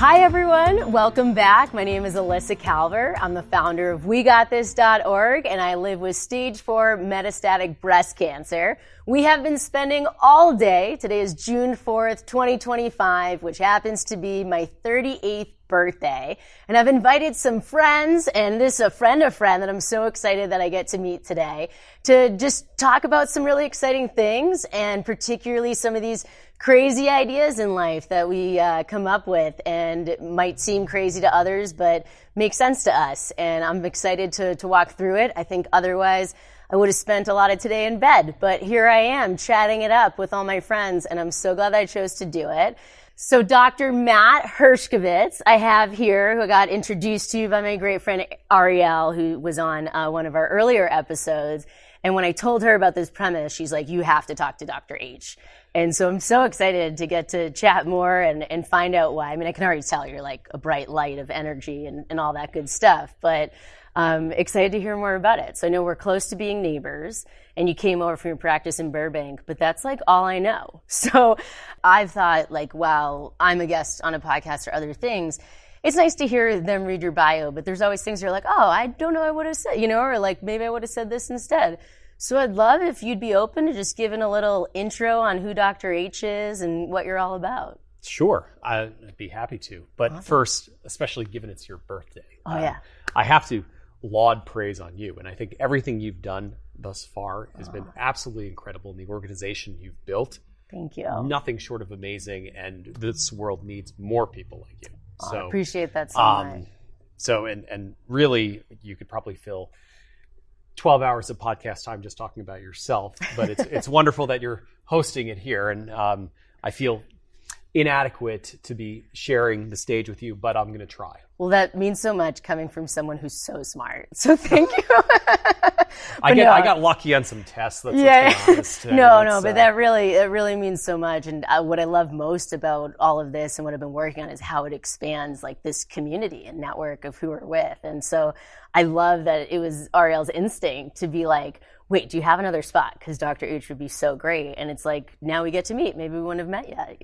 Hi everyone, welcome back. My name is Alyssa Calver. I'm the founder of WeGotThis.org and I live with stage 4 metastatic breast cancer. We have been spending all day, today is June 4th, 2025, which happens to be my 38th birthday. And I've invited some friends and this is a friend that I'm so excited that I get to meet today to just talk about some really exciting things and particularly some of these crazy ideas in life that we come up with and might seem crazy to others, but make sense to us. And I'm excited to walk through it. I think otherwise I would have spent a lot of today in bed, but here I am chatting it up with all my friends and I'm so glad that I chose to do it. So Dr. Matt Hershcovitch, I have here, who I got introduced to by my great friend Ariel, who was on one of our earlier episodes. And when I told her about this premise, she's like, you have to talk to Dr. H. And so I'm so excited to get to chat more and find out why. I mean, I can already tell you're like a bright light of energy and all that good stuff, but I'm excited to hear more about it. So I know we're close to being neighbors and you came over from your practice in Burbank, but that's like all I know. So I've thought like, while I'm a guest on a podcast or other things, it's nice to hear them read your bio, but there's always things you're like, oh, I don't know I would have said, or like maybe I would have said this instead. So I'd love if you'd be open to just giving a little intro on who Dr. H is and what you're all about. Sure, I'd be happy to. But Awesome. First, especially given it's your birthday, Oh, yeah. I have to laud praise on you. And I think everything you've done thus far has been absolutely incredible in the organization you've built. Thank you. Nothing short of amazing. And this world needs more people like you. I appreciate that so much. So, and really, you could probably fill 12 hours of podcast time just talking about yourself, but it's wonderful that you're hosting it here. And I feel inadequate to be sharing the stage with you, but I'm going to try. Well, that means so much coming from someone who's so smart. So thank you. I got lucky on some tests. Let's be honest. But that really means so much. And what I love most about all of this and what I've been working on is how it expands like this community and network of who we're with. And so I love that it was Ariel's instinct to be like, wait, do you have another spot? Because Dr. H would be so great. And it's like, now we get to meet. Maybe we wouldn't have met yet,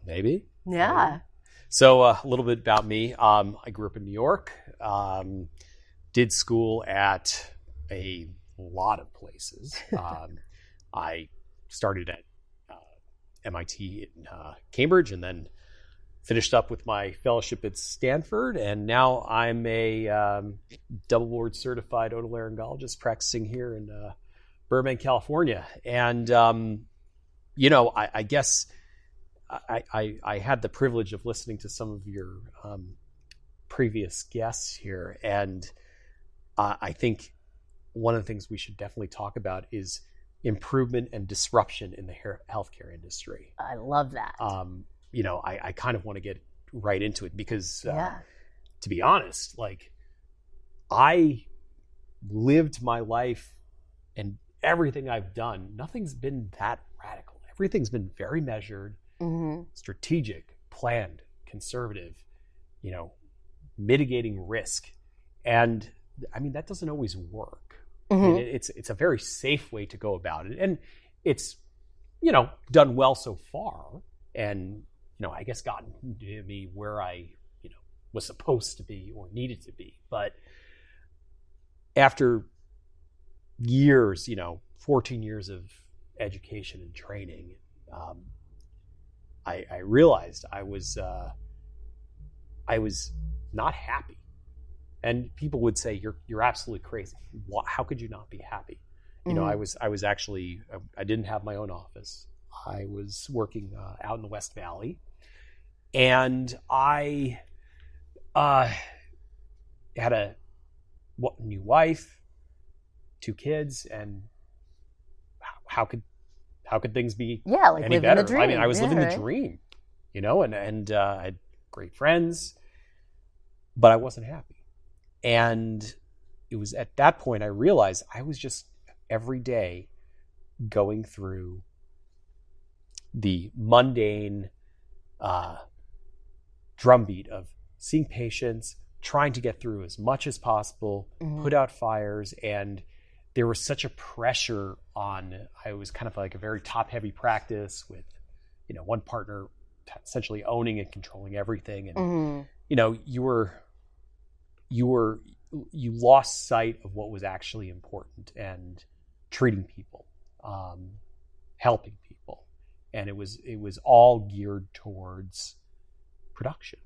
Maybe. Yeah. Maybe. So a little bit about me. I grew up in New York, did school at a lot of places. I started at MIT in Cambridge and then finished up with my fellowship at Stanford. And now I'm a double board certified otolaryngologist practicing here in Burbank, California. And, I guess I had the privilege of listening to some of your previous guests here. And I think one of the things we should definitely talk about is improvement and disruption in the healthcare industry. I love that. I kind of want to get right into it because, to be honest, like I lived my life and everything I've done, nothing's been that radical. Everything's been very measured, strategic, planned, conservative, mitigating risk. And I mean, that doesn't always work. I mean, it's a very safe way to go about it. And it's, done well so far. And, I guess gotten me where I, was supposed to be or needed to be. But after years, 14 years of education and training, I realized I was not happy. And people would say, you're absolutely crazy. How could you not be happy? I was actually, I didn't have my own office. I was working out in the West Valley. And I had a new wife, 2 kids, and how could things be any better? The dream. I mean, I was living the dream, and I had great friends, but I wasn't happy. And it was at that point I realized I was just every day going through the mundane drumbeat of seeing patients, trying to get through as much as possible, put out fires, and there was such a pressure on. I was kind of like a very top-heavy practice with, one partner essentially owning and controlling everything. And, Mm-hmm. you know, you lost sight of what was actually important, and treating people, helping people. And it was all geared towards production.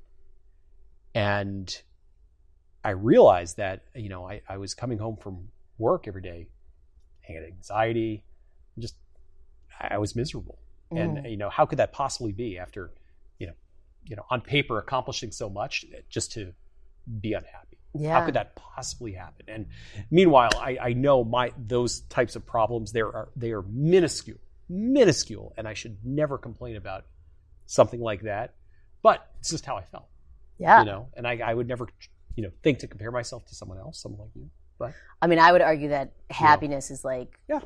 And I realized that, you know, I was coming home from work every day. I had anxiety. I was miserable. Mm. And, you know, how could that possibly be after, you know, on paper accomplishing so much just to be unhappy? Yeah. How could that possibly happen? And meanwhile, I know those types of problems, they are minuscule, and I should never complain about something like that. But it's just how I felt. Yeah. You know, and I would never, you know, think to compare myself to someone like you. But I mean, I would argue that happiness is like Yeah.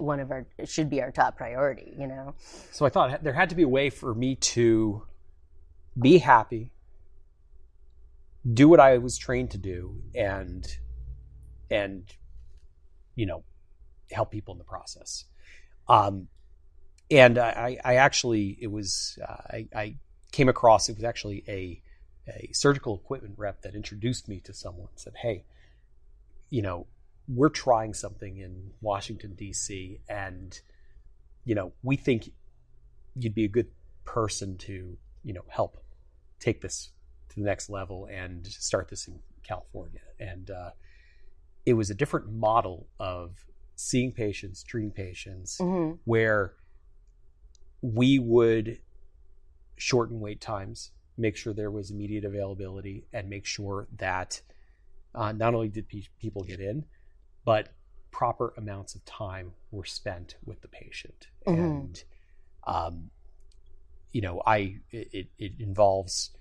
it should be our top priority, you know? so I thought there had to be a way for me to be happy, do what I was trained to do, and you know, help people in the process. And I actually, it was I came across, it was actually a surgical equipment rep that introduced me to someone, said, hey, you know, we're trying something in Washington, D.C., and, you know, we think you'd be a good person to, you know, help take this to the next level and start this in California. And it was a different model of seeing patients, treating patients, Mm-hmm. where we would shorten wait times, make sure there was immediate availability, and make sure that not only did people get in, but proper amounts of time were spent with the patient. Mm-hmm. And, you know, it involves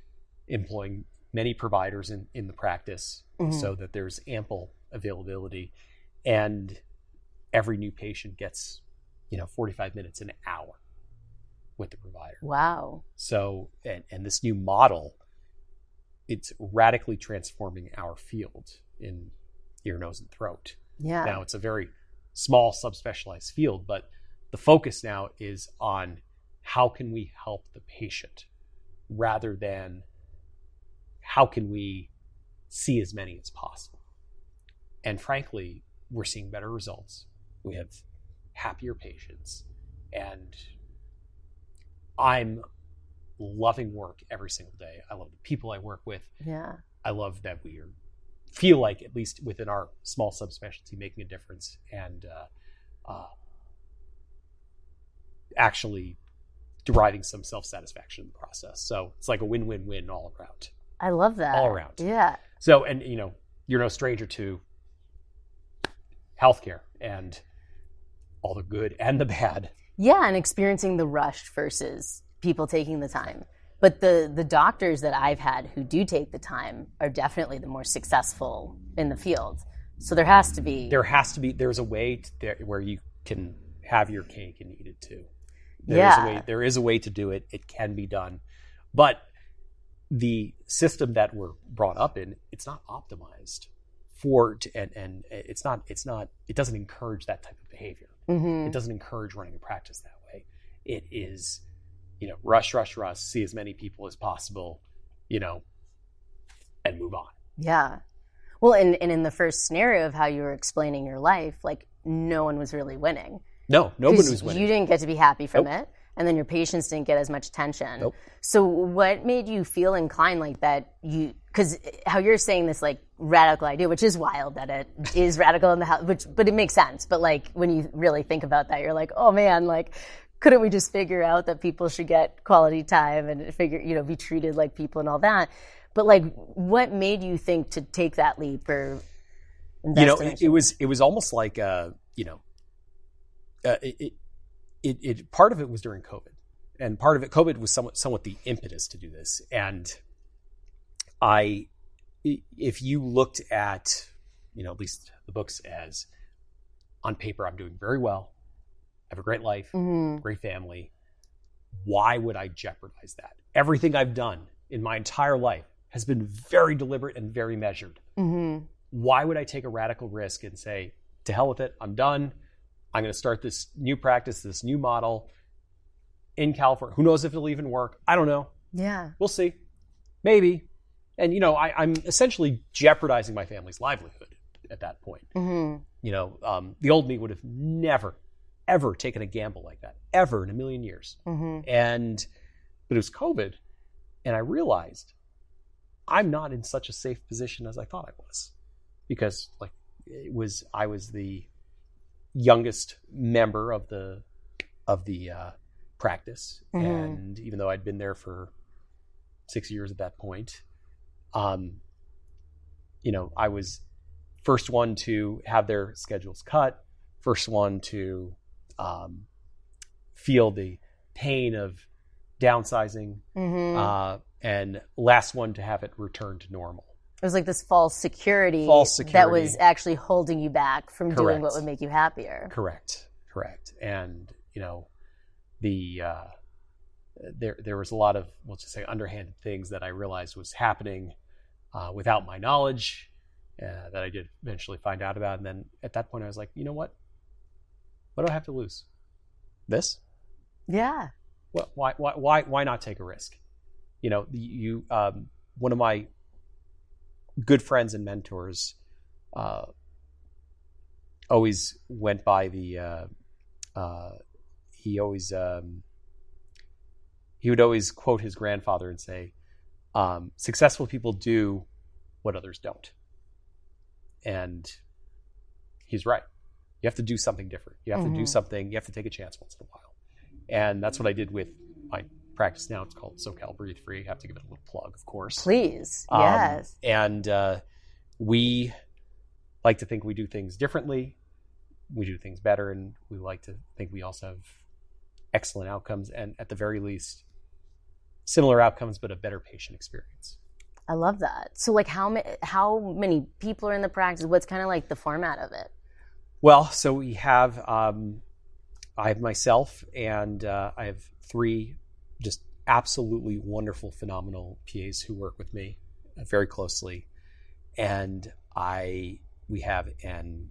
employing many providers in the practice, Mm-hmm. so that there's ample availability, and every new patient gets, you know, 45 minutes, an hour with the provider. Wow. So, and this new model, it's radically transforming our field in ear, nose, and throat. Yeah. Now, it's a very small subspecialized field, but the focus now is on how can we help the patient rather than how can we see as many as possible. And frankly, we're seeing better results. We have happier patients, and I'm loving work every single day. I love the people I work with. Yeah. I love that we feel like, at least within our small subspecialty, making a difference, and actually deriving some self-satisfaction in the process. So it's like a win-win-win all around. I love that. All around. Yeah. So, and you know, you're no stranger to healthcare and all the good and the bad. Yeah, and experiencing the rush versus people taking the time. But the doctors that I've had who do take the time are definitely the more successful in the field. So there's a way where you can have your cake and eat it too. There is a way to do it. It can be done. But the system that we're brought up in, it's not optimized and it doesn't encourage that type of behavior. Mm-hmm. It doesn't encourage running a practice that way. It is, you know, rush, see as many people as possible, you know, and move on. Yeah. Well, and in the first scenario of how you were explaining your life, like, no one was really winning. No, nobody was winning. You didn't get to be happy from Nope. it, and then your patients didn't get as much attention. Nope. So what made you feel inclined like that? Because how you're saying this, like, radical idea, which is wild that it is radical in the house, but it makes sense. But like, when you really think about that, you're like, oh man, like, couldn't we just figure out that people should get quality time and be treated like people and all that? But like, what made you think to take that leap or invest? You know, in it was almost like part of it was during COVID, and part of it, COVID was somewhat the impetus to do this. And if you looked at, you know, at least the books as on paper, I'm doing very well, I have a great life, Mm-hmm. great family. Why would I jeopardize that? Everything I've done in my entire life has been very deliberate and very measured. Mm-hmm. Why would I take a radical risk and say, to hell with it, I'm done. I'm going to start this new practice, this new model in California. Who knows if it'll even work? I don't know. Yeah. We'll see. Maybe. And, I'm essentially jeopardizing my family's livelihood at that point. Mm-hmm. The old me would have never, ever taken a gamble like that, ever in a million years. Mm-hmm. But it was COVID, and I realized I'm not in such a safe position as I thought I was, because I was the youngest member of the practice, Mm-hmm. and even though I'd been there for 6 years at that point, I was first one to have their schedules cut, first one to feel the pain of downsizing, Mm-hmm. and last one to have it return to normal. It was like this false security that was actually holding you back from doing what would make you happier. Correct. And, there was a lot of, let's just say, underhanded things that I realized was happening without my knowledge, that I did eventually find out about. And then at that point I was like, you know what? What do I have to lose? This? Yeah. Well, why not take a risk? One of my good friends and mentors always went by he would always quote his grandfather and say, successful people do what others don't. And he's right. You have to do something different. You have to do something. You have to take a chance once in a while. And that's what I did with my practice now. It's called SoCal Breathe Free. I have to give it a little plug, of course. Please. Yes. And we like to think we do things differently. We do things better. And we like to think we also have excellent outcomes. And at the very least, similar outcomes, but a better patient experience. I love that. So how many people are in the practice? What's kind of like the format of it? Well, so we have, I have myself, and I have 3 just absolutely wonderful, phenomenal PAs who work with me very closely. And we have an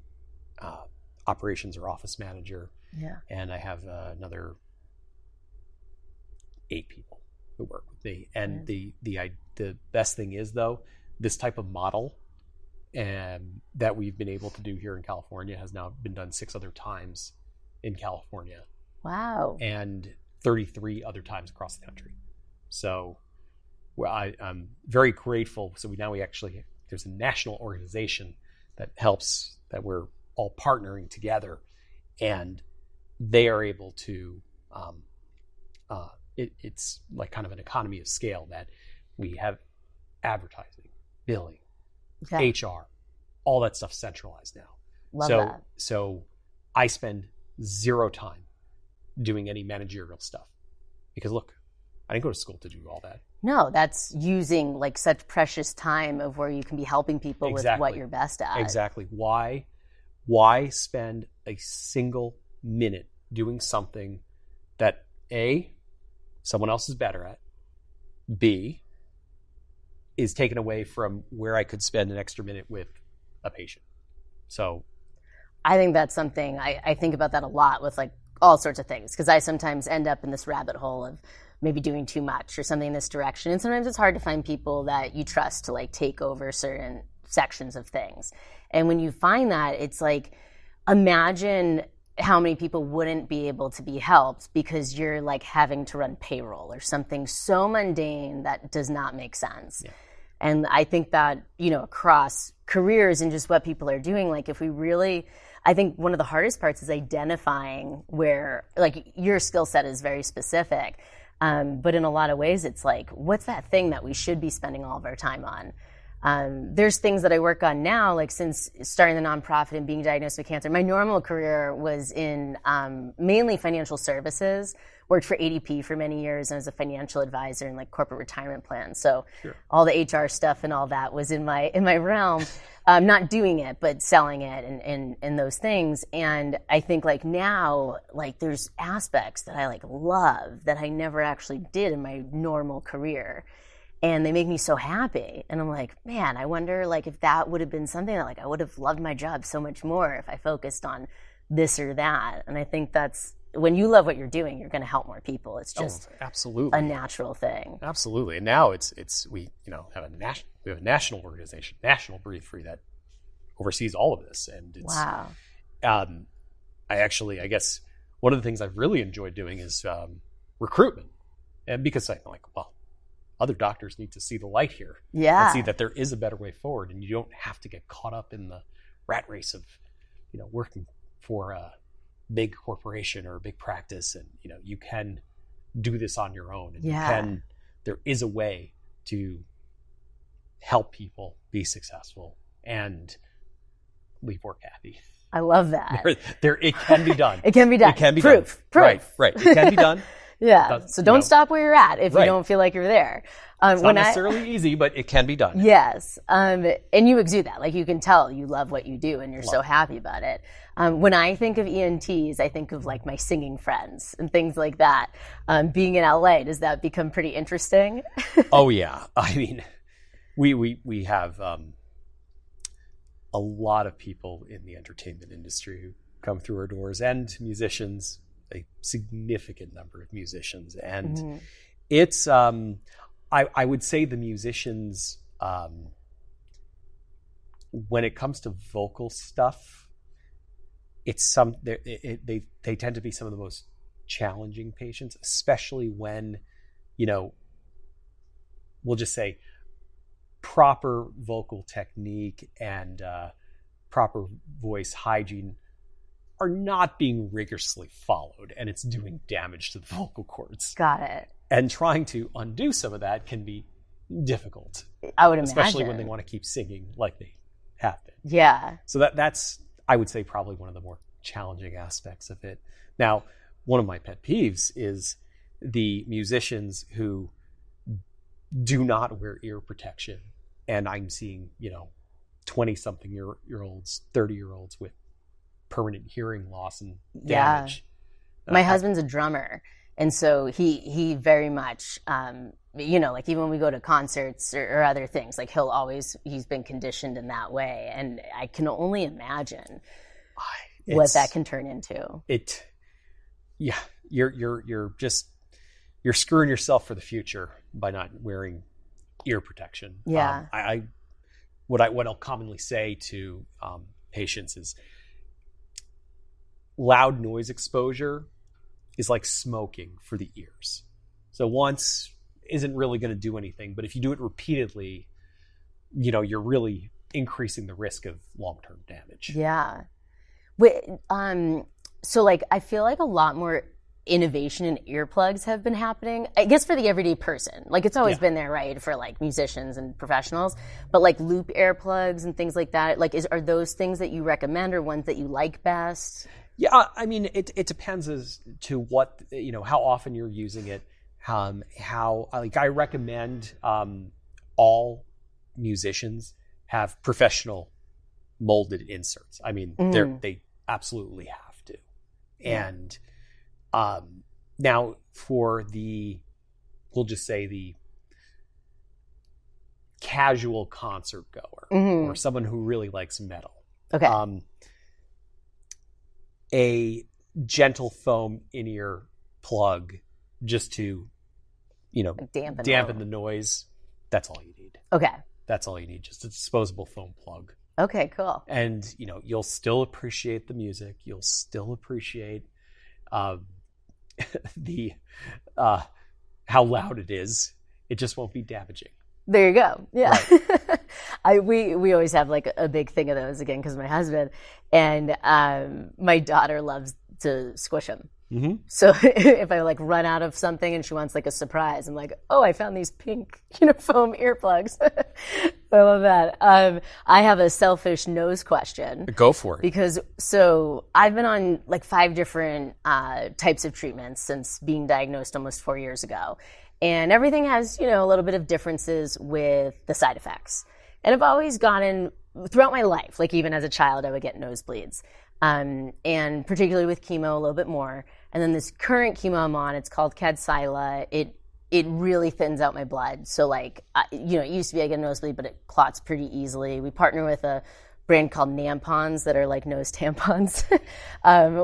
operations or office manager. Yeah. And I have another 8 people who work with me. And the best thing is, though, this type of model that we've been able to do here in California has now been done 6 other times in California. Wow. And 33 other times across the country. So I'm very grateful. So there's a national organization that helps, that we're all partnering together, and they are able to, it's like kind of an economy of scale, that we have advertising, billing, HR, all that stuff centralized now. Love that. So I spend 0 time doing any managerial stuff, because look, I didn't go to school to do all that. No, that's using like such precious time of where you can be helping people with what you're best at. Exactly. Why spend a single minute doing something that A, someone else is better at, B, is taken away from where I could spend an extra minute with a patient? So I think that's something, I think about that a lot with like all sorts of things, because I sometimes end up in this rabbit hole of maybe doing too much or something in this direction. And sometimes it's hard to find people that you trust to like take over certain sections of things. And when you find that, it's like, imagine how many people wouldn't be able to be helped because you're like having to run payroll or something so mundane that does not make sense. Yeah. And I think that, across careers and just what people are doing, like if we really, I think one of the hardest parts is identifying where, like, your skill set is very specific. But in a lot of ways, it's like, what's that thing that we should be spending all of our time on? There's things that I work on now, like since starting the nonprofit and being diagnosed with cancer. My normal career was in mainly financial services. Worked for ADP for many years and was a financial advisor in like corporate retirement plans. So all the HR stuff and all that was in my realm. Not doing it, but selling it and those things. And I think like now, like there's aspects that I like love that I never actually did in my normal career. And they make me so happy. And I'm like, man, I wonder like if that would have been something that like I would have loved my job so much more if I focused on this or that. And I think that's when you love what you're doing, you're going to help more people. It's just absolutely a natural thing. Absolutely. And now we have a national organization, National Breathe Free, that oversees all of this. And it's, wow. I guess one of the things I've really enjoyed doing is recruitment. And because I'm like, well, other doctors need to see the light here. Yeah. And see that there is a better way forward. And you don't have to get caught up in the rat race of, working for a big corporation or a big practice. And, you can do this on your own. And there is a way to help people be successful and leave work happy. I love that. It can be done. It can be done. It can be Proof. done. Right. It can be done. Yeah. So don't stop where you're at if you don't feel like you're there. It's not necessarily easy, but it can be done. Yes. And you exude that. Like, you can tell you love what you do and you're so happy about it. When I think of ENTs, I think of like my singing friends and things like that. Being in LA, does that become pretty interesting? Oh yeah. I mean, we have a lot of people in the entertainment industry who come through our doors, and musicians, a significant number of musicians. And it's, I would say the musicians, when it comes to vocal stuff, they tend to be some of the most challenging patients, especially when, we'll just say proper vocal technique and proper voice hygiene are not being rigorously followed, and it's doing damage to the vocal cords. Got it. And trying to undo some of that can be difficult. I would imagine. Especially when they want to keep singing like they have been. Yeah. So that's, I would say, probably one of the more challenging aspects of it. Now, one of my pet peeves is the musicians who do not wear ear protection. And I'm seeing, 20-something year olds, 30-year-olds with permanent hearing loss and damage. Yeah. My husband's a drummer. And so he very much, like even when we go to concerts or other things, like he's been conditioned in that way. And I can only imagine what that can turn into. You're screwing yourself for the future by not wearing ear protection. Yeah. What I'll commonly say to patients is loud noise exposure is like smoking for the ears. So once isn't really going to do anything, but if you do it repeatedly, you're really increasing the risk of long-term damage. Yeah. So like, I feel like a lot more innovation in earplugs have been happening, I guess, for the everyday person. Like, it's always been there, right, for like musicians and professionals, but like loop earplugs and things like that, like are those things that you recommend or ones that you like best? Yeah, I mean, it depends as to what, how often you're using it, I recommend all musicians have professional molded inserts. I mean, they absolutely have to. Yeah. And now for we'll just say the casual concert goer or someone who really likes metal. Okay. A gentle foam in-ear plug just to, dampen the noise. That's all you need. Okay. That's all you need. Just a disposable foam plug. Okay, cool. And, you'll still appreciate the music. You'll still appreciate how loud it is. It just won't be damaging. There you go. Yeah. Right. We always have like a big thing of those, again, because my husband and my daughter loves to squish them. Mm-hmm. So if I like run out of something and she wants like a surprise, I'm like, oh, I found these pink, foam earplugs. I love that. I have a selfish nose question. Go for it. Because so I've been on like 5 different types of treatments since being diagnosed almost 4 years ago. And everything has, a little bit of differences with the side effects. And I've always gotten, throughout my life, like even as a child, I would get nosebleeds. And particularly with chemo, a little bit more. And then this current chemo I'm on, it's called Kadcyla. It really thins out my blood. So like, it used to be I get a nosebleed, but it clots pretty easily. We partner with a brand called Nampons that are like nose tampons,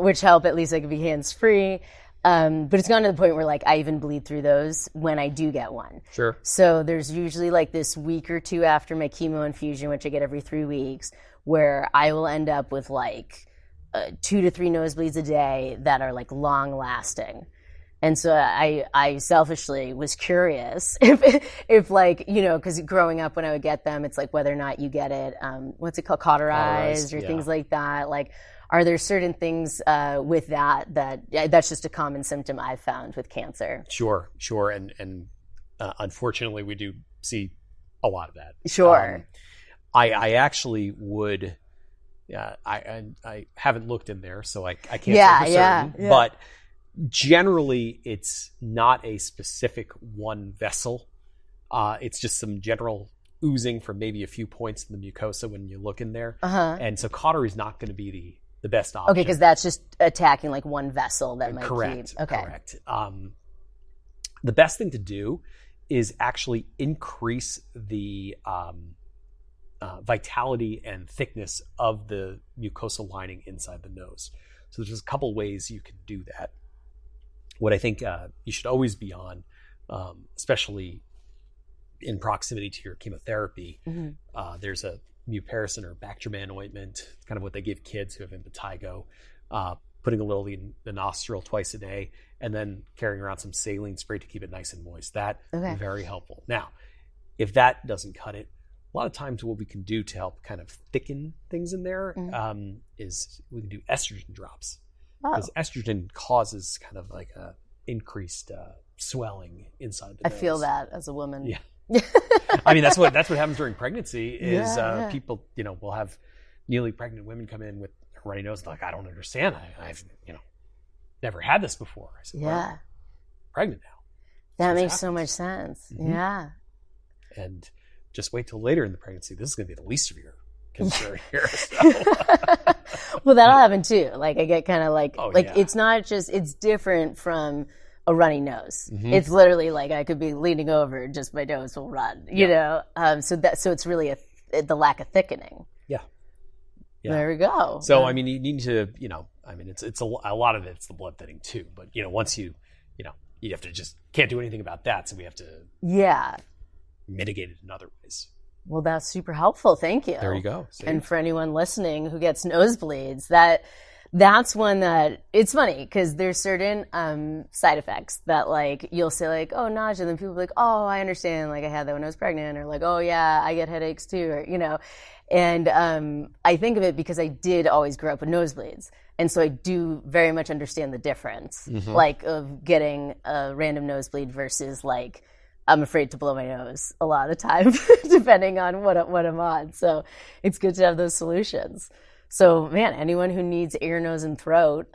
which help at least I can be hands-free. But it's gone to the point where like I even bleed through those when I do get one. Sure. So there's usually like this week or two after my chemo infusion, which I get every 3 weeks, where I will end up with like 2 to 3 nosebleeds a day that are like long lasting. And so I selfishly was curious if like, you know, because growing up when I would get them, it's like whether or not you get it, what's it called, cauterized or things like that. Like, are there certain things with that's just a common symptom I've found with cancer? Sure. And unfortunately, we do see a lot of that. Sure. I actually would. I haven't looked in there, so I can't say for certain. Yeah. But generally, it's not a specific one vessel. It's just some general oozing from maybe a few points in the mucosa when you look in there. And so cautery is not going to be the best option. Okay, because that's just attacking like one vessel that might Correct. Okay. Correct. The best thing to do is actually increase the vitality and thickness of the mucosal lining inside the nose. So there's a couple ways you can do that. What I think you should always be on, especially in proximity to your chemotherapy, there's a mupirocin or Bactroban ointment, kind of what they give kids who have impetigo, putting a little in the nostril twice a day, and then carrying around some saline spray to keep it nice and moist. That is very helpful. Now, if that doesn't cut it, a lot of times what we can do to help kind of thicken things in there is we can do estrogen drops. Because estrogen causes kind of like a increased swelling inside the nose. I feel that as a woman. Yeah. I mean, that's what happens during pregnancy is people, you know, will have newly pregnant women come in with a runny nose. Like, I don't understand. I've, you know, never had this before. I said, well, I'm pregnant now. That makes so much sense. Yeah. And just wait till later in the pregnancy. This is going to be the least of your concern here. So. Well, that'll happen too. Like I get kind of like, it's not just, it's different from a runny nose. It's literally like I could be leaning over, just my nose will run, you know? So it's really the lack of thickening. Yeah. There we go. So, I mean, you need to, you know, I mean, it's a lot of it's the blood thinning too, but you know, once you have to just can't do anything about that. So we have to mitigate it in other ways. Well, that's super helpful. Thank you. There you go. See? And for anyone listening who gets nosebleeds, that's one that it's funny because there's certain side effects that like you'll say like, oh, nausea, and then people will be like, oh, I understand, like I had that when I was pregnant, or like, oh yeah, I get headaches too, or you know. And I think of it because I did always grow up with nosebleeds, and so I do very much understand the difference, like of getting a random nosebleed versus like I'm afraid to blow my nose a lot of the time, depending on what I'm on. So it's good to have those solutions. So, man, anyone who needs ear, nose, and throat,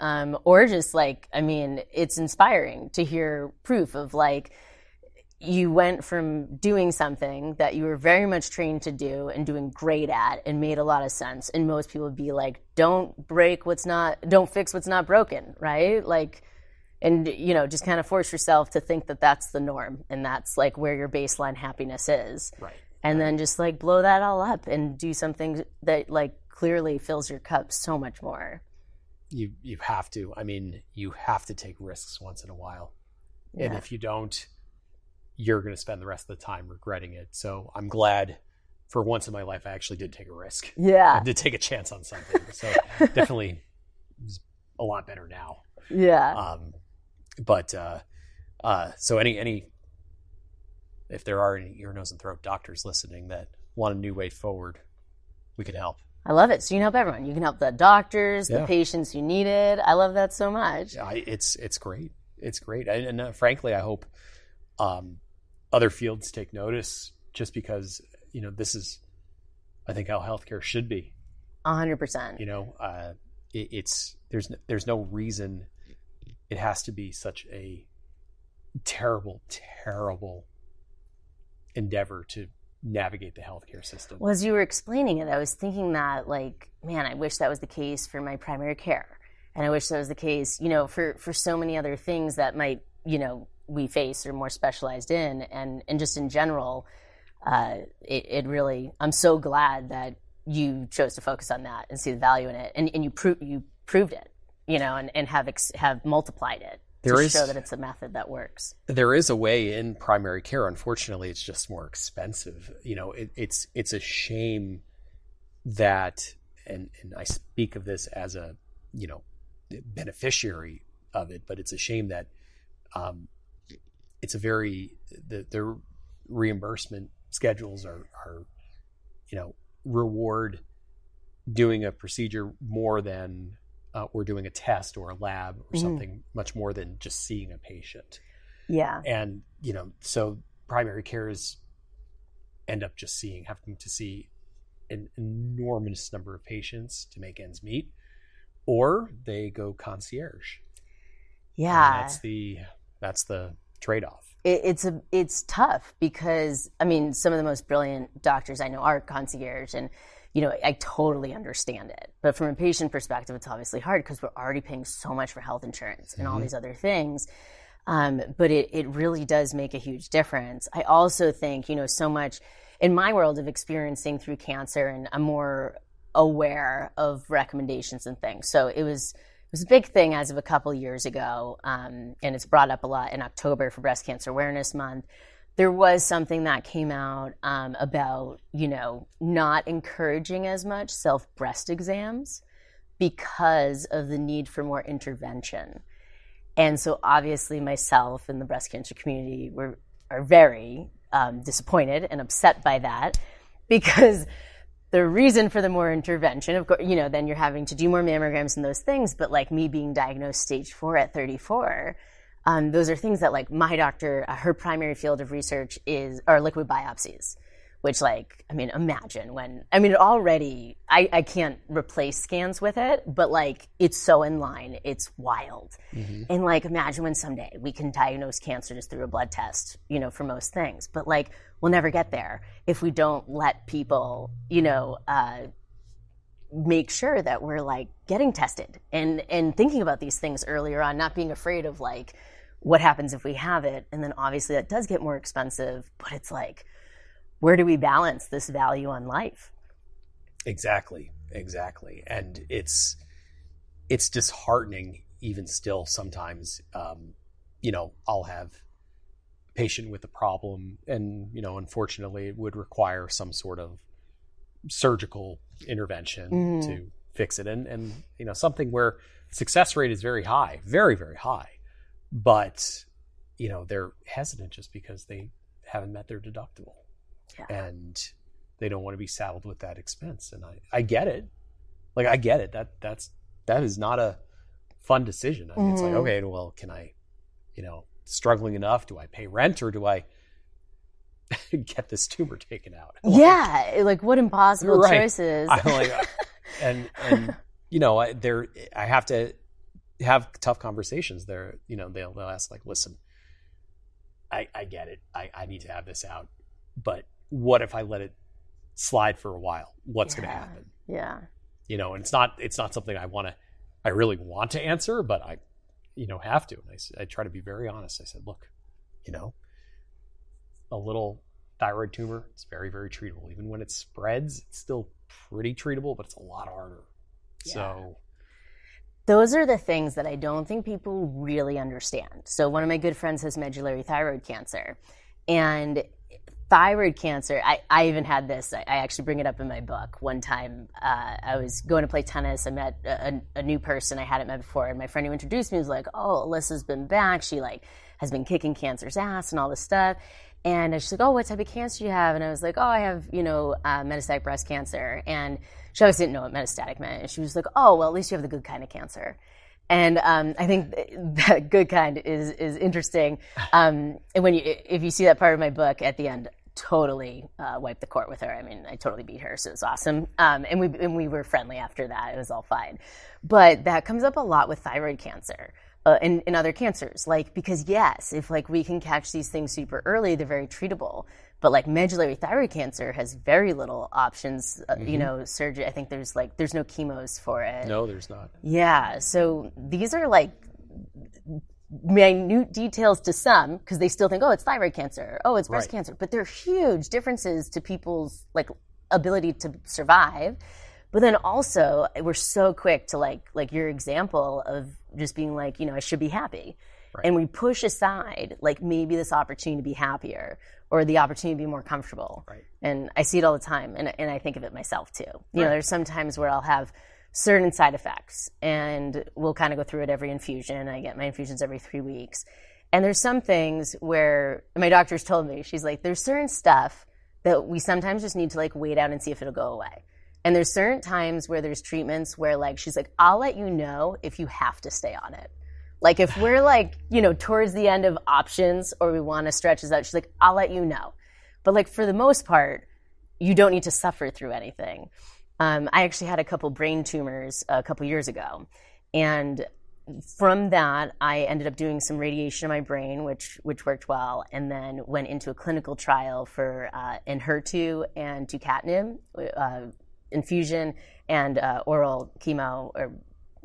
or just like, I mean, it's inspiring to hear proof of like, you went from doing something that you were very much trained to do and doing great at and made a lot of sense. And most people would be like, don't fix what's not broken, right? Like, and, you know, just kind of force yourself to think that that's the norm and that's like where your baseline happiness is. Right. And then just like blow that all up and do something that like clearly fills your cup so much more. You have to. I mean, you have to take risks once in a while. Yeah. And if you don't, you're going to spend the rest of the time regretting it. So I'm glad for once in my life I actually did take a risk. Yeah. I did take a chance on something. So definitely it's a lot better now. Yeah. But so any if there are any ear, nose, and throat doctors listening that want a new way forward, we can help. I love it. So you can help everyone. You can help the doctors, the patients who need it. I love that so much. Yeah, it's great. It's great. And frankly, I hope other fields take notice just because, you know, this is, I think, how healthcare should be. 100%. You know, there's no reason it has to be such a terrible, terrible endeavor to navigate the healthcare system. Well, as you were explaining it, I was thinking that, like, man, I wish that was the case for my primary care. And I wish that was the case, you know, for so many other things that might, you know, we face or more specialized in. And just in general, it really, I'm so glad that you chose to focus on that and see the value in it, and you proved it, and have multiplied it to show that it's a method that works. There is a way in primary care. Unfortunately, it's just more expensive. It's a shame that, and I speak of this as a beneficiary of it, but it's a shame that it's a the reimbursement schedules are reward doing a procedure more than or doing a test or a lab or something much more than just seeing a patient. Yeah. And so primary cares end up just having to see an enormous number of patients to make ends meet, or they go concierge. Yeah. And that's the trade-off. It's tough because, some of the most brilliant doctors I know are concierge, and, I totally understand it. But from a patient perspective, it's obviously hard because we're already paying so much for health insurance and all these other things. But it really does make a huge difference. I also think, so much in my world of experiencing through cancer, and I'm more aware of recommendations and things. So it was a big thing as of a couple years ago, and it's brought up a lot in October for Breast Cancer Awareness Month. There was something that came out about, not encouraging as much self-breast exams because of the need for more intervention. And so obviously myself and the breast cancer community are very disappointed and upset by that, because the reason for the more intervention, of course, then you're having to do more mammograms and those things. But like me being diagnosed stage 4 at 34, those are things that like my doctor, her primary field of research are liquid biopsies, which imagine when, already I can't replace scans with it, but like it's so in line, it's wild. Mm-hmm. And like imagine when someday we can diagnose cancer just through a blood test, for most things. But like we'll never get there if we don't let people, make sure that we're like getting tested and thinking about these things earlier on, not being afraid of like what happens if we have it. And then obviously that does get more expensive, but it's like, where do we balance this value on life? Exactly. And it's disheartening even still sometimes. I'll have a patient with a problem and, unfortunately it would require some sort of surgical intervention to fix it. And something where success rate is very high, very, very high. But, they're hesitant just because they haven't met their deductible. Yeah. And they don't want to be saddled with that expense. And I get it. Like, I get it. That is not a fun decision. It's like, okay, well, can I, struggling enough? Do I pay rent or do I get this tumor taken out? Like what impossible choices. I'm like, and I have to have tough conversations there. They'll ask like, listen, I get it. I need to have this out. But what if I let it slide for a while? What's going to happen? Yeah. And it's not something I really want to answer, but I, have to. And I try to be very honest. I said, look, a little thyroid tumor, it's very, very treatable. Even when it spreads, it's still pretty treatable, but it's a lot harder. Yeah. So those are the things that I don't think people really understand. So one of my good friends has medullary thyroid cancer, and thyroid cancer, I even had this, I actually bring it up in my book. One time I was going to play tennis. I met a new person I hadn't met before, and my friend who introduced me was like, oh, Alyssa's been back. She like has been kicking cancer's ass and all this stuff. And she's like, oh, what type of cancer do you have? And I was like, oh, I have, metastatic breast cancer. And she obviously didn't know what metastatic meant. And she was like, oh, well, at least you have the good kind of cancer. And I think that good kind is interesting. And if you see that part of my book at the end, totally wiped the court with her. I totally beat her, so it was awesome. And we were friendly after that. It was all fine. But that comes up a lot with thyroid cancer. And other cancers, because yes, if we can catch these things super early, they're very treatable. But medullary thyroid cancer has very little options. Surgery. I think there's no chemos for it. No, there's not. Yeah. So these are minute details to some, because they still think, oh, it's thyroid cancer. Oh, it's breast cancer. But they're huge differences to people's ability to survive. But then also we're so quick to like your example of just being like, I should be happy. Right. And we push aside like maybe this opportunity to be happier or the opportunity to be more comfortable. Right. And I see it all the time. And I think of it myself too. Right. There's some times where I'll have certain side effects and we'll kind of go through it every infusion. I get my infusions every 3 weeks. And there's some things where my doctor's told me, she's like, there's certain stuff that we sometimes just need to like wait out and see if it'll go away. And there's certain times where there's treatments where like, she's like, I'll let you know if you have to stay on it. Like if we're like, towards the end of options or we want to stretch this out, she's like, I'll let you know. But like for the most part, you don't need to suffer through anything. I actually had a couple brain tumors a couple years ago. And from that, I ended up doing some radiation in my brain, which worked well, and then went into a clinical trial for Enhertu and tucatinib infusion and oral chemo, or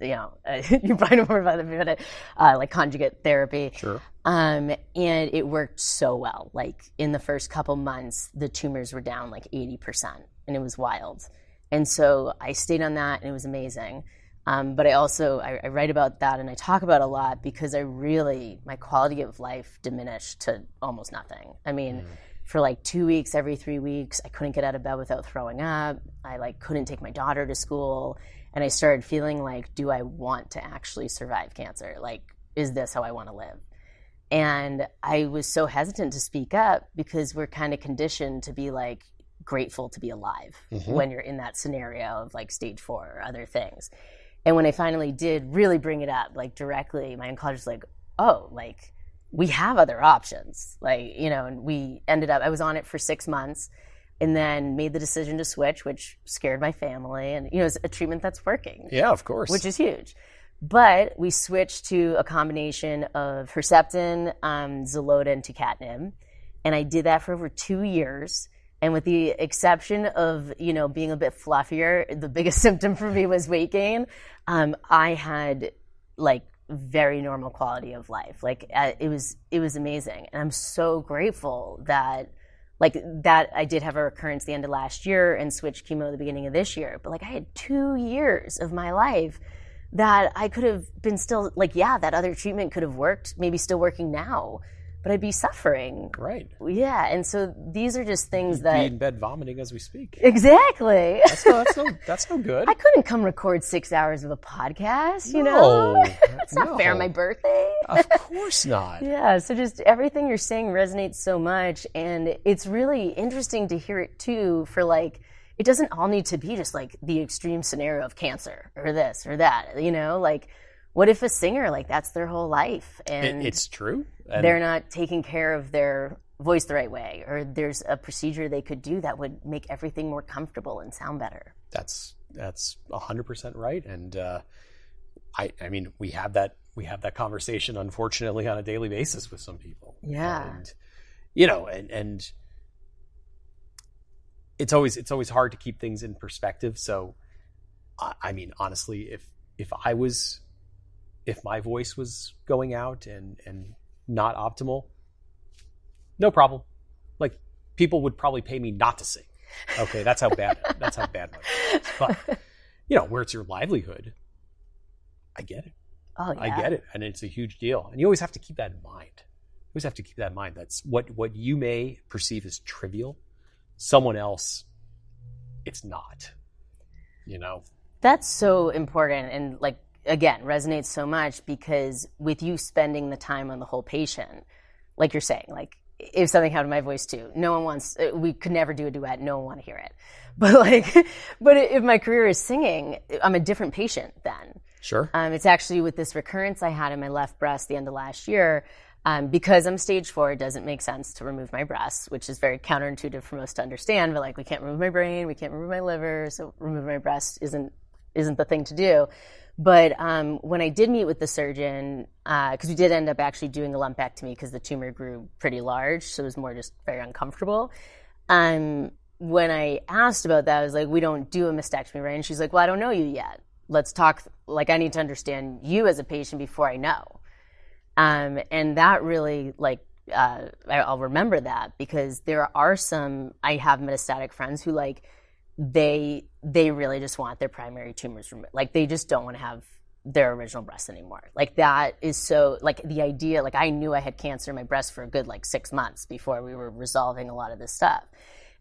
you probably know more about it, but like conjugate therapy. Sure. And it worked so well. Like in the first couple months, the tumors were down like 80%, and it was wild. And so I stayed on that, and it was amazing. But I write about that and I talk about it a lot because my quality of life diminished to almost nothing. I mean, for like 2 weeks, every 3 weeks, I couldn't get out of bed without throwing up. I like couldn't take my daughter to school. And I started feeling like, do I want to actually survive cancer? Like, is this how I want to live? And I was so hesitant to speak up because we're kind of conditioned to be like grateful to be alive when you're in that scenario of like stage 4 or other things. And when I finally did really bring it up, like directly, my oncologist was like, oh, like we have other options. Like, and we ended up, I was on it for 6 months and then made the decision to switch, which scared my family. And, it's a treatment that's working. Yeah, of course. Which is huge. But we switched to a combination of Herceptin, Xeloda, and tucatinib. And I did that for over 2 years. And with the exception of, being a bit fluffier, the biggest symptom for me was weight gain. I had like very normal quality of life. Like it was amazing. And I'm so grateful that I did have a recurrence the end of last year and switched chemo at the beginning of this year. But like I had 2 years of my life that I could have been still like, yeah, that other treatment could have worked, maybe still working now. But I'd be suffering. Right. Yeah, and so these are just things You'd that... be in bed vomiting as we speak. Exactly. That's no good. I couldn't come record 6 hours of a podcast, No, It's not fair on my birthday. Of course not. Yeah, so just everything you're saying resonates so much, and it's really interesting to hear it too for like, it doesn't all need to be just like the extreme scenario of cancer or this or that, like... What if a singer, like that's their whole life and it's true. And they're not taking care of their voice the right way, or there's a procedure they could do that would make everything more comfortable and sound better. That's 100% right. And I mean, we have that conversation, unfortunately, on a daily basis with some people. Yeah. And, and it's always hard to keep things in perspective. So, I mean, honestly, if my voice was going out and not optimal, no problem. Like people would probably pay me not to sing. Okay, that's how bad my voice is. But where it's your livelihood, I get it. Oh yeah. I get it, and it's a huge deal. And you always have to keep that in mind. That's what you may perceive as trivial, someone else, it's not. That's so important, and like. Again, resonates so much because with you spending the time on the whole patient, like you're saying, like if something happened to my voice too, we could never do a duet. No one want to hear it. But if my career is singing, I'm a different patient then. Sure. It's actually with this recurrence I had in my left breast the end of last year, because I'm stage 4, it doesn't make sense to remove my breasts, which is very counterintuitive for most to understand, but like we can't remove my brain, we can't remove my liver, so remove my breast isn't the thing to do. But when I did meet with the surgeon, because we did end up actually doing a lumpectomy because the tumor grew pretty large, so it was more just very uncomfortable. When I asked about that, I was like, we don't do a mastectomy, right? And she's like, well, I don't know you yet. Let's talk, like I need to understand you as a patient before I know. And that really, I'll remember that because there are I have metastatic friends who they really just want their primary tumors removed. Like they just don't want to have their original breast anymore. Like that is so, like the idea, like I knew I had cancer in my breast for a good like 6 months before we were resolving a lot of this stuff.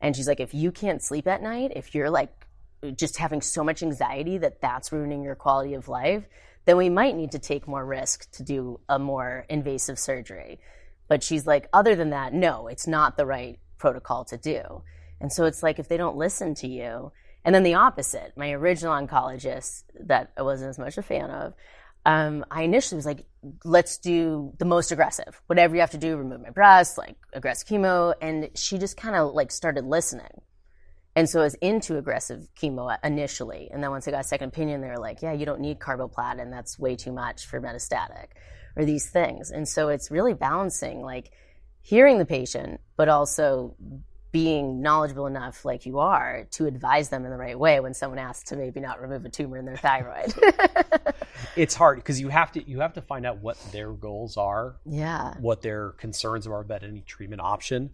And she's like, if you can't sleep at night, if you're like just having so much anxiety that that's ruining your quality of life, then we might need to take more risk to do a more invasive surgery. But she's like, other than that, no, it's not the right protocol to do. And so it's like, if they don't listen to you, and then the opposite, my original oncologist that I wasn't as much a fan of, I initially was like, let's do the most aggressive. Whatever you have to do, remove my breast, like aggressive chemo. And she just kind of like started listening. And so I was into aggressive chemo initially. And then once I got a second opinion, they were like, yeah, you don't need carboplatin. That's way too much for metastatic, or these things. And so it's really balancing, like hearing the patient, but also being knowledgeable enough, like you are, to advise them in the right way when someone asks to maybe not remove a tumor in their thyroid. It's hard because you have to find out what their goals are, yeah, what their concerns are about any treatment option.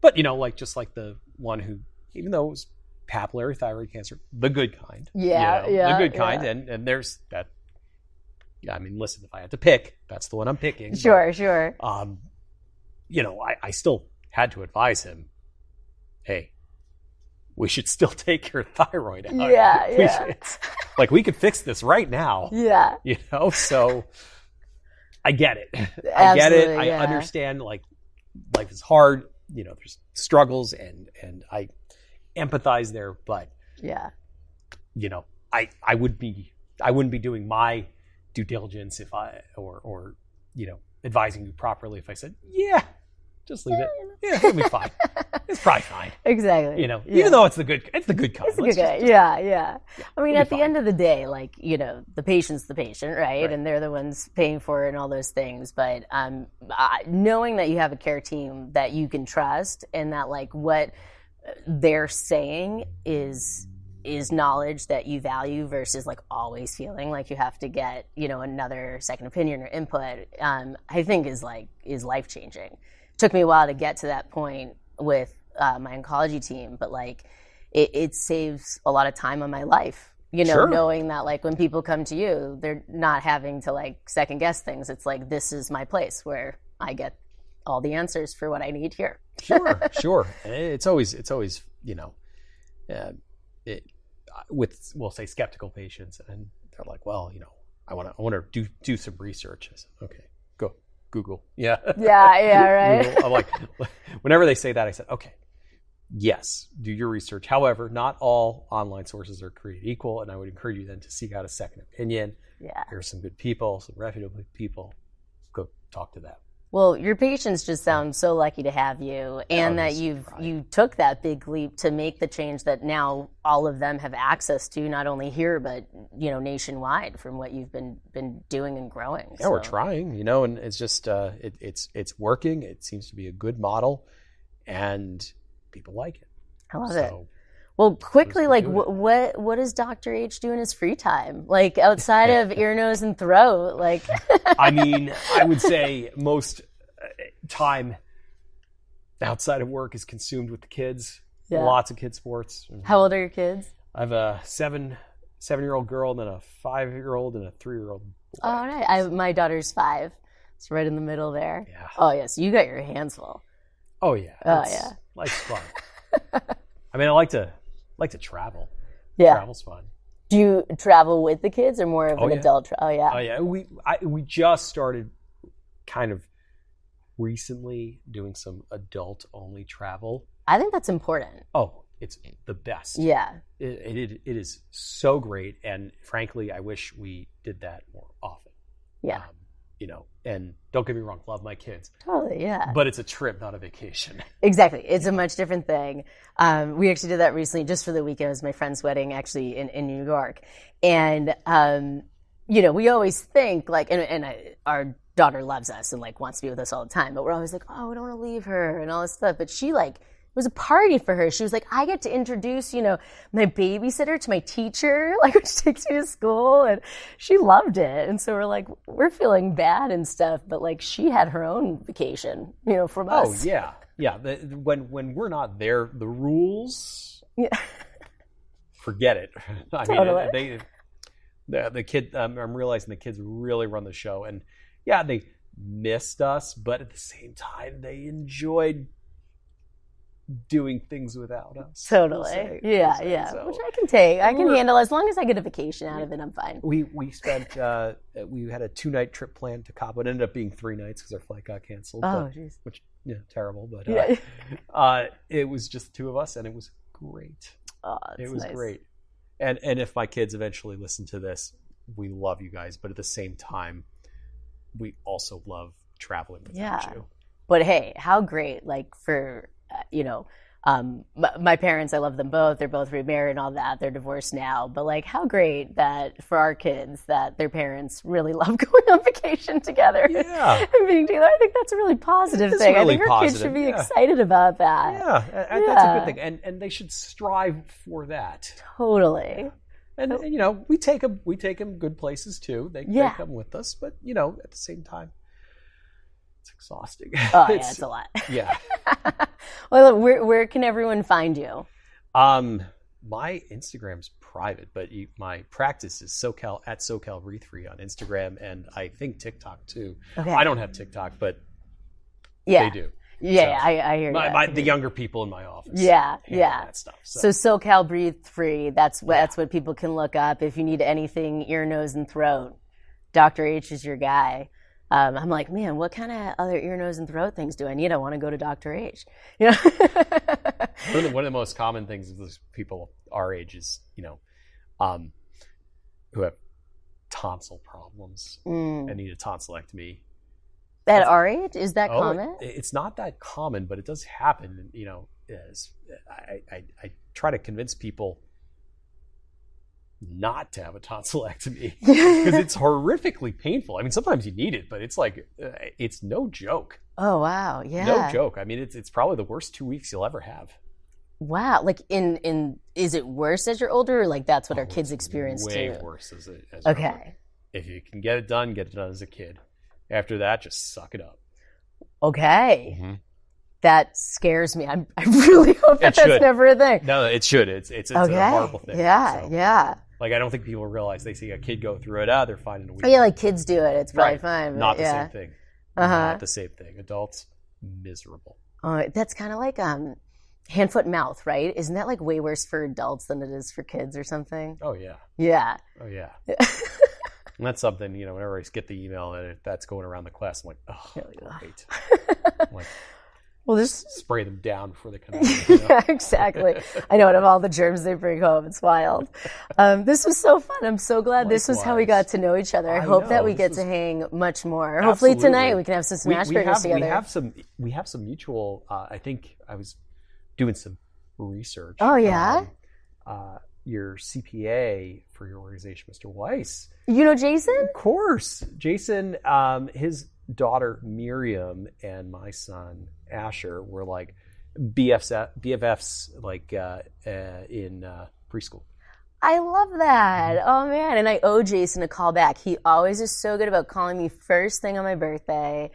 But like just like the one who, even though it was papillary thyroid cancer, the good kind, the good kind, and there's that. Yeah, I mean, listen, if I had to pick, that's the one I'm picking. Sure, but, sure. I still had to advise him, hey, we should still take your thyroid out. Yeah. Like we could fix this right now. Yeah. So I get it. Absolutely, I get it. I understand like life is hard, there's struggles and I empathize there, but yeah. I wouldn't be doing my due diligence if I or advising you properly if I said, yeah, just leave it. Yeah, it'll be fine. It's probably fine. Exactly. Even though it's the good kind. It's the good kind. Yeah. I mean, at the end of the day, like, the patient's the patient, right? And they're the ones paying for it and all those things. But knowing that you have a care team that you can trust and that like what they're saying is knowledge that you value versus like always feeling like you have to get, another second opinion or input, I think is life changing. Took me a while to get to that point with my oncology team, but like it saves a lot of time on my life, Sure. Knowing that like when people come to you, they're not having to like second guess things. It's like, this is my place where I get all the answers for what I need here. Sure. It's always, with, we'll say skeptical patients, and they're like, well, I want to do some research. I said, okay, go Google. Yeah. Yeah, right. Google. I'm like, whenever they say that, I said, okay, yes, do your research. However, not all online sources are created equal, and I would encourage you then to seek out a second opinion. Yeah. Here's some good people, some reputable people. Go talk to them. Well, your patients just sound so lucky to have you, and that you took that big leap to make the change that now all of them have access to, not only here but nationwide, from what you've been doing and growing. Yeah, so. We're trying, and it's just it's working. It seems to be a good model, and people like it. I love it. Well, quickly, like what does Dr. H do in his free time? Like outside of ear, nose, and throat? Like, I mean, I would say most time outside of work is consumed with the kids. Yeah. Lots of kid sports. How old are your kids? I have a 7-year-old girl, and then a 5-year-old and a 3-year-old boy. Oh, right. My daughter's 5. It's right in the middle there. Yeah. Oh, yes. You got your hands full. Oh, yeah. Life's fun. I mean, I like to travel. Yeah. Travel's fun. Do you travel with the kids or more of an adult? Oh, yeah. Oh, yeah. We just started kind of recently doing some adult-only travel. I think that's important. Oh, it's the best. Yeah. It is so great. And frankly, I wish we did that more often. Yeah. And don't get me wrong, love my kids. Totally, yeah. But it's a trip, not a vacation. Exactly. It's a much different thing. We actually did that recently just for the weekend. It was my friend's wedding actually in New York. And, we always think like, our daughter loves us and like wants to be with us all the time, but we're always like, oh, we don't want to leave her and all this stuff. But she like, it was a party for her. She was like, I get to introduce, my babysitter to my teacher, like when she takes me to school, and she loved it. And so we're like, we're feeling bad and stuff, but like she had her own vacation, from us. Oh yeah. Yeah. When we're not there, the rules forget it. I Totally. mean, the kid. I'm realizing the kids really run the show, and yeah, they missed us, but at the same time, they enjoyed doing things without us. Totally. Yeah. So, Which I can take. I can handle as long as I get a vacation out of it. I'm fine. We spent we had a 2-night trip planned to Cabo. It ended up being 3 nights because our flight got canceled. Oh, jeez. Which terrible, but Yeah. it was just the 2 of us, and it was great. Oh, it was nice. great. And if my kids eventually listen to this, we love you guys, but at the same time, we also love traveling without you. But hey, how great! Like for my parents, I love them both. They're both remarried and all that. They're divorced now. But like, how great that for our kids that their parents really love going on vacation together and being together. I think that's a really positive thing. Really I think our kids should be excited about that. Yeah, that's a good thing. And they should strive for that. Totally. And we take them good places too. They come with us, but at the same time, it's exhausting. Oh, it's a lot. Yeah. Well, where can everyone find you? My Instagram's private, but my practice is SoCal Breathe on Instagram, and I think TikTok too. Okay. I don't have TikTok, but they do. Yeah, so, I hear you. The younger people in my office. Yeah. That stuff. So SoCal Breathe Free. That's what people can look up if you need anything ear, nose, and throat. Dr. H is your guy. I'm like, man, what kind of other ear, nose, and throat things do I need? I want to go to Dr. H. One of the most common things is people our age is, who have tonsil problems and need a tonsillectomy. At our age, is that common? It's not that common, but it does happen. I try to convince people not to have a tonsillectomy because it's horrifically painful. I mean, sometimes you need it, but it's like it's no joke. Oh wow, yeah, no joke. I mean, it's probably the worst 2 weeks you'll ever have. Wow, like is it worse as you're older, or like that's what our kids experience way too? Way worse as okay. Older. If you can get it done as a kid. After that, just suck it up. Okay. Mm-hmm. That scares me. I really hope that's never a thing. No, it should. It's a horrible thing. Yeah. Like, I don't think people realize they see a kid go through it. They're fine in a week. Oh, yeah, like kids do it. It's probably fine. Not the same thing. Not the same thing. Adults, miserable. That's kind of like hand, foot, mouth, right? Isn't that like way worse for adults than it is for kids or something? Oh, yeah. Yeah. Oh, yeah. And that's something, whenever I get the email and that's going around the class, I'm like, oh, great. I'm like, well, this spray them down before they come out. Yeah, exactly. I know, and of all the germs they bring home, it's wild. This was so fun. I'm so glad this was how we got to know each other. I hope that we get to hang much more. Absolutely. Hopefully tonight we can have some smash burgers together. We have some mutual. I think I was doing some research. Oh yeah. Your CPA for your organization, Mr. Weiss. You know Jason? Of course, Jason. His daughter Miriam and my son Asher were like BFFs, like in preschool. I love that. Oh man, and I owe Jason a call back. He always is so good about calling me first thing on my birthday.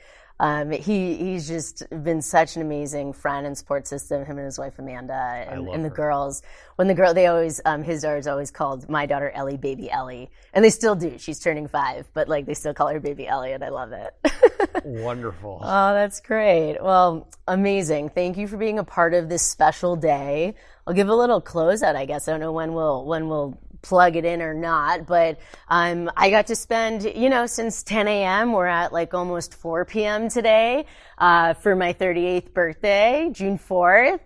He's just been such an amazing friend and support system. Him and his wife Amanda and the girls. When they always his daughter's always called my daughter Ellie Baby Ellie, and they still do. She's turning 5, but like they still call her Baby Ellie, and I love it. Wonderful. Oh, that's great. Well, amazing. Thank you for being a part of this special day. I'll give a little closeout, I guess. I don't know when we'll plug it in or not, but I got to spend, since 10 a.m. We're at like almost 4 p.m. today for my 38th birthday, June 4th.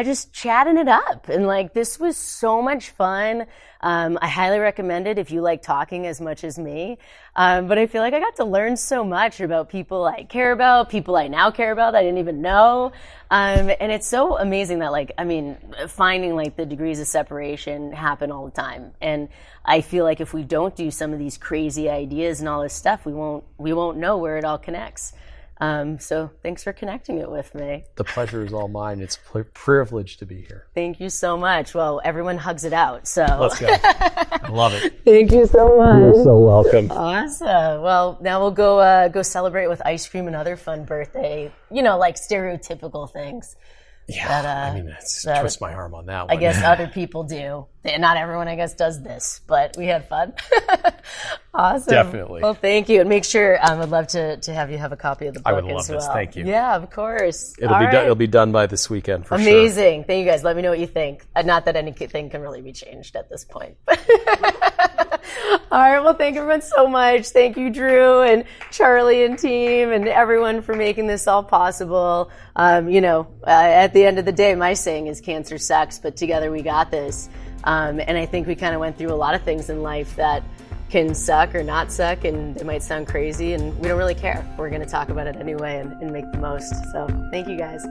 Just chatting it up. And like, this was so much fun. I highly recommend it if you like talking as much as me. But I feel like I got to learn so much about people I care about, people I now care about that I didn't even know. And it's so amazing that finding like the degrees of separation happen all the time. And I feel like if we don't do some of these crazy ideas and all this stuff, we won't know where it all connects. So thanks for connecting it with me. The pleasure is all mine. It's a privilege to be here. Thank you so much. Well, everyone hugs it out. So let's go. I love it. Thank you so much. You're so welcome. Awesome. Well, now we'll go celebrate with ice cream and other fun birthday, like stereotypical things. Yeah, I mean, that's twist my arm on that one. I guess other people do. Not everyone, I guess, does this, but we had fun. Awesome. Definitely. Well, thank you. And make sure, I would love to have you have a copy of the book I would as love well. this. Thank you. Yeah, of course. It'll be done by this weekend for sure. Amazing. Thank you guys. Let me know what you think. Not that anything can really be changed at this point. All right. Well, thank everyone so much. Thank you, Drew and Charlie and team and everyone for making this all possible. At the end of the day, my saying is cancer sucks, but together we got this. And I think we kind of went through a lot of things in life that can suck or not suck, and it might sound crazy, and we don't really care. We're going to talk about it anyway and make the most. So thank you guys.